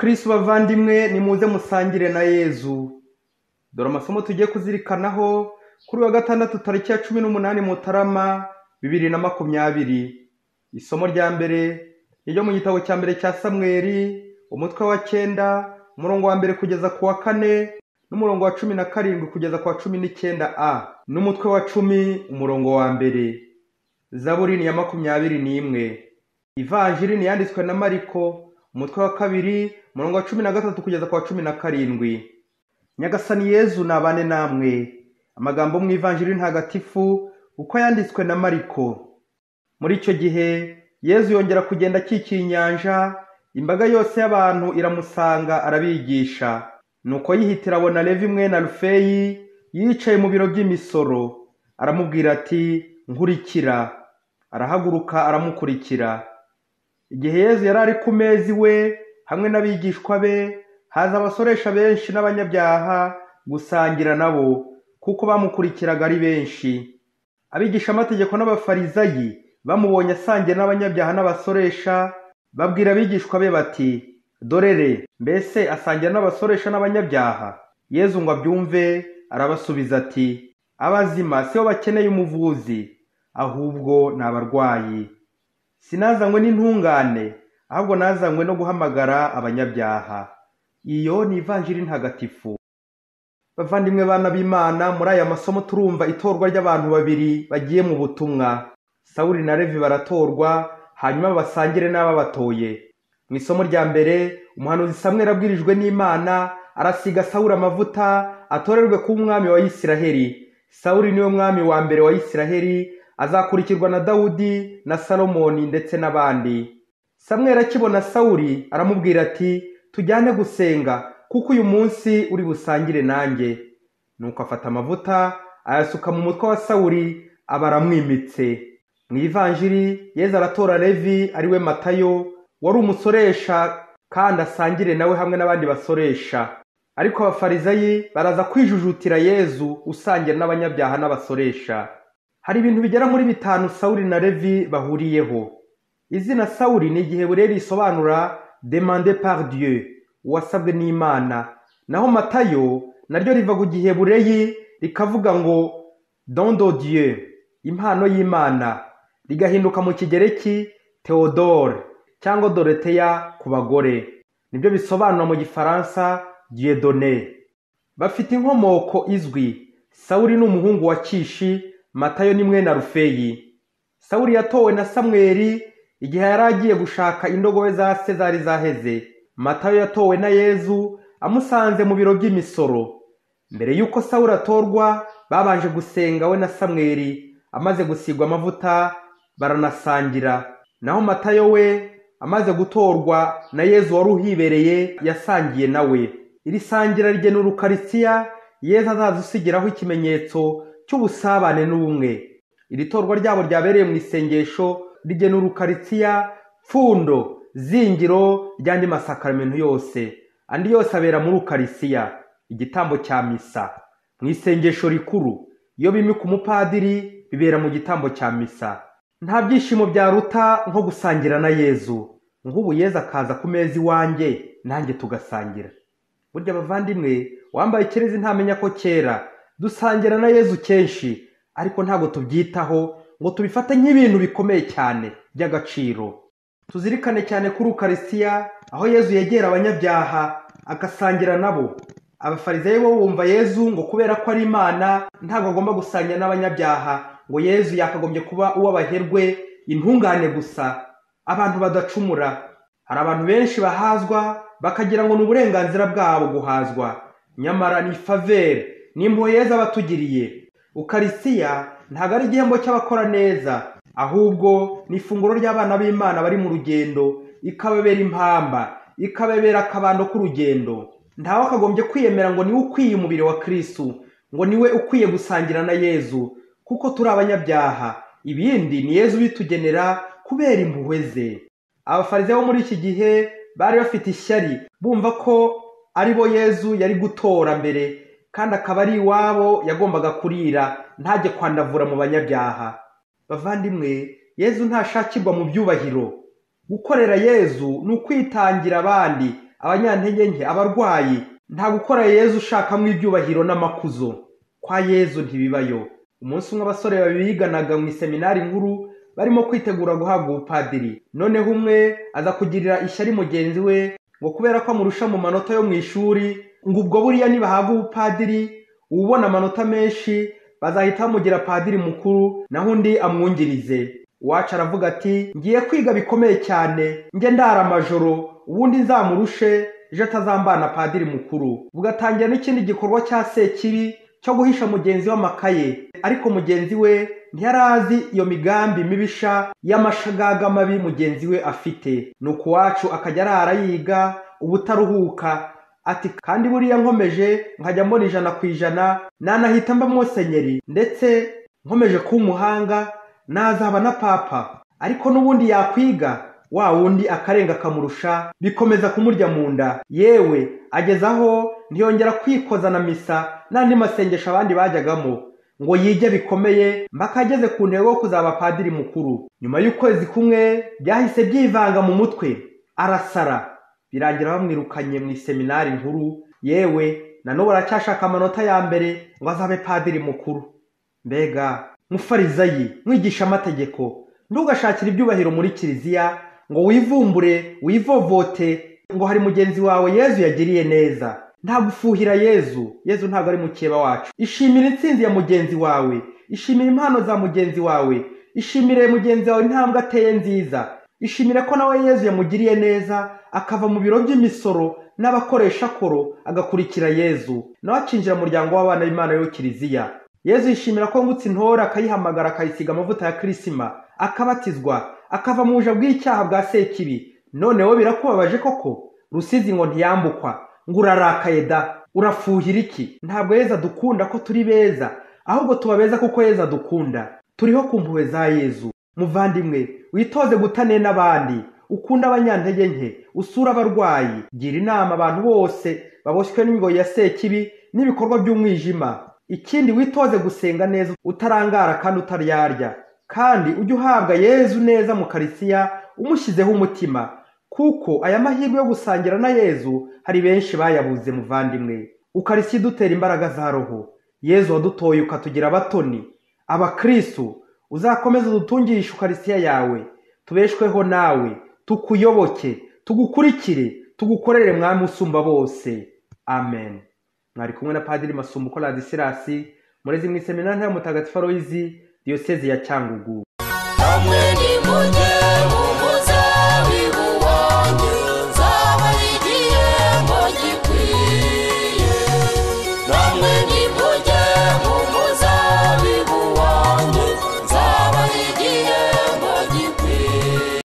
Bakristo bavandimwe, nimuze musangire na Yezu. Dore amasomo tugiye kuzirikanaho kuri wa gatandatu tariki ya 18 Mutarama 2020. Isomo rya mbere ryo mu gitabo cya mbere cya Samweli, umutwe wa 9, umurongo wa mbere kugeza ku wa 4, n'umurongo wa 17 kugeza ku wa 19a, n'umutwe wa 10 umurongo wa mbere. Zaburi ni ya 21. Ivanjili ni yanditswe na Mariko, umutwe wa 2, umurongo wa 13 kugeza ku wa 17. Nyagasani Yezu nabane namwe. Amagambo mu Ivanjili ntagatifu uko yanditswe na Mariko. Muri icyo gihe Yezu yongera kugenda akikiye inyanja, imbaga yose y'abantu iramusanga arabigisha. Nuko yihitira abona Levi mwene Alufeyi yicaye mu biro by'imisoro. Aramubwira ati, nkurikira. Arahaguruka aramukurikira. Igihe Yezu yari ari ku meza iwe hamwe n'abigishwa be, haza abasoresha benshi n'abanyabyaha gusangira nabo, kuko bamukurikiraga ari benshi. Abigisha amategeko n'abafarizayi bamubonye asangira n'abanyabyaha n'abasoresha, babwira abigishwa be bati, dorere, mbese asangira n'abasoresha n'abanyabyaha? Yezu ngo abyumve arabasubiza ati, abazima si bo bakeneye umuvuzi, ahubwo ni abarwayi. Sinazanywe n'intungane, ahubwo nazanywe no guhamagara abanyabyaha. Iyo ni Ivanjili ntagatifu. Bavandimwe bana b'Imana, muri aya masomo turumva itorwa ry'abantu babiri bagiye mu butumwa. Sawuli na Levi baratorwa, hanyuma basangire n'ababatoye. Mu isomo rya mbere, umuhanuzi Samweli abwirijwe n'Imana, arasiga Sawuli amavuta atorerwe kuba umwami wa Isiraheli. Sawuli niwe mwami wa mbere wa Isiraheli, azakurikirwa na Dawudi na Salomoni ndetse n'abandi. Samweli akibona Sawuli aramubwira ati, tujyane gusenga, kuko uyu munsi uri busangire nanjye. Nuko afata amavuta ayasuka mu mutwe wa Sawuli, aba aramwimitse. Mu Ivanjili Yezu aratora Levi ariwe Matayo, wari umusoresha kandi asangire nawe hamwe n'abandi basoresha. Ariko abafarizayi baraza kwijujutira Yezu usangira n'abanyabyaha n'abasoresha. Hari ibintu bigera muri 5 Sawuli na Levi bahuriyeho. Izina Sawuli ni igiheburayo risobanura demandé par Dieu, uwasabwe n'Imana. Naho Matayo naryo riva ku giheburayo rikavuga ngo don de Dieu, impano y'Imana, rigahinduka mu kigereki Theodore cyangwa Dorothea ku bagore. Nibyo bisobanura mu gifaransa Dieudonné. Bafite inkomoko izwi. Sawuli ni umuhungu wa Kishi, Matayo ni mwene Alufeyi. Sawuli yatowe na Samweli igihe yari agiye gushaka indogobe za se zari zaheze. Matayo yatowe na Yezu amusanze mu biro by'imisoro. Mbere yuko Sawuli atorwa, babanje gusenga we na Samweli. Amaze gusigwa amavuta baranasangira. Naho Matayo we amaze gutorwa na Yezu wari uhibereye yasangiye nawe. Iri sangira rigena Urukarisiya Yezu azadusigiraho ikimenyetso cy'ubusabane n'ubumwe. Iri torwa ryabo ryabereye mu isengesho rigena Urukarisiya, pfundo, zingiro ry'andi masakaramentu yose. Andi yose abera muri Ukarisiya, igitambo cya misa. Mu isengesho rikuru, iyo bimika umupadiri bibera mu gitambo cya misa. Nta byishimo byaruta nko gusangira na Yezu. Nk'ubu Yezu akaza ku meza iwanjye, nanjye tugasangira. Burya bavandimwe, wambaye ikirezi ntamenya ko kera. Dusangira na Yezu kenshi, ariko ntabwo tubyitaho ngo tubifate nk'ibintu bikomeye cyane by'agaciro. Tuzirikane cyane kuri Ukarisiya, aho Yezu yegera abanyabyaha agasangira nabo. Abafarizayi bo bumva Yezu ngo kubera ko ari Imana ntabwo agomba gusangira n'abanyabyaha, ngo Yezu yakagombye kuba uw'abaherwe, intungane gusa, abantu badacumura. Hari abantu benshi bahazwa bakagira ngo ni uburenganzira bwabo guhazwa, nyamara ni favere, ni impuhwe Yezu abatugiriye. Ukarisiya ntabwo ari igihembo cy'abakora neza, ahubwo ni ifunguro ry'abana b'Imana bari mu rugendo, ikababera impamba, ikababera akabando k'urugendo. Ntawe akagombye kwiyemera ngo niwe ukwiye umubiri wa Kristo, ngo niwe ukwiye gusangira na Yezu, kuko turi abanyabyaha. Ibindi ni Yezu bitugenera kubera impuhwe ze. Abafarizayo bo muri iki gihe bari bafite ishyari, bumva ko ari bo Yezu yari gutora mbere, kandi akaba ari iwabo yagombaga kurira, ntajye kwandavura mu banyabyaha. Bavandimwe, Yezu ntashakirwa mu byubahiro. Gukorera Yezu ni ukwitangira abandi, abanyantege nke, abarwayi. Nta gukora Yezu ushakamwo ibyubahiro n'amakuzo. Kwa Yezu ntibibayo. Umunsi umwe abasore babiri biganaga mu iseminari nkuru barimo kwitegura guhabwa ubupadiri. Noneho umwe aza kugirira ishyari mugenzi we ngo kubera ko amurusha mu manota yo mu ishuri, ngo ubwo buriya nibahabwa ubupadiri ubona amanota menshi bazahita bamugira padiri mukuru naho undi amwungirize. Uwacu aravuga ati ngiye kwiga bikomeye cyane, nge ndara amajoro, ubundi nzamurushe ejo atazambana padiri mukuru. Bugatangira n'ikindi gikorwa cya sekibi cyo guhisha mugenzi we amakaye, ariko mugenzi we ntiyarazi iyo migambi mibisha y'amashagaga mabi mugenzi we afite. Nuko Uwacu akajya arara yiga ubutaruhuka, ati kandi buriya nkomeje nkajya mbona 100% nanahita mba musenyeri, ndetse nkomeje kuba umuhanga nazaba na papa. Ariko n'ubundi yakwiga wa wundi akarenga kamurusha, bikomeza kumurya mu nda. Yewe agezaho ntiyongera kwikoza na misa n'andi masengesho abandi bajyagamo ngo yige bikomeye mpaka ageze ku ntego yo kuzaba padiri mukuru. Nyuma y'ukwezi kumwe byahise byivanga mu mutwe, arasara, birangira bamwirukanye mu iseminari nkuru. Yewe nanubu aracyashaka amanota ya mbere ngo azabe padiri mukuru. Mbega mufarizayi, mwigisha amategeko, ntugashakire ibyubahiro muri kiliziya ngo wivumbure wivovote ngo hari mugenzi wawe Yezu yagiriye neza. Nta gufuhira Yezu. Yezu ntabwo ari mukeba wacu. Ishimire intsinzi ya mugenzi wawe, ishimire impano za mugenzi wawe, ishimire mugenzi wawe intambwe ateye nziza, ishimire ko nawe Yezu yamugiriye neza akava mu biro by'imisoro n'abakoresha koro agakurikira Yezu, nawe akinjira mu muryango w'abana b'Imana yo kiliziya. Yezu yishimira ko ngutse intore akayihamagara akayisiga amavuta ya kirisima, akabatizwa, akava mu buja bw'icyaha bwa sekibi. Noneho birakubabaje koko? Rusizi ngo ntiyambukwa, ngo urarakaye da, urafuhira iki? Ntabwo Yezu adukunda ko turi beza, ahubwo tuba beza kuko Yezu adukunda. Turiho ku mpuhwe za Yezu. Muvandimwe, witoze gutane n'abandi, ukunda abanyantege nke, usura abarwayi, gira inama abantu bose baboshywe n'ingoyi ya sekibi n'ibikorwa by'umwijima. Ikindi witoze gusenga neza utarangara kandi utaryarya, kandi ujye uhabwa Yezu neza mu Karisiya umushyizeho umutima, kuko aya mahirwe yo gusangira na Yezu hari benshi bayabuze. Muvandimwe, Ukarisiya dutera imbaraga za roho. Yezu wadutoye ukatugira abatoni, abakristo, uzakomeza udutungisha Ukarisiya yawe, tubeshweho nawe, tukuyoboke, tugukurikire, tugukorere Mwami usumba bose. Amen. Mwari kumwe na Padiri Masumbuko Ladisirasi, murezi mu iseminari ya Mutagatifu Aloyizi, Diyosezi ya Cyangugu.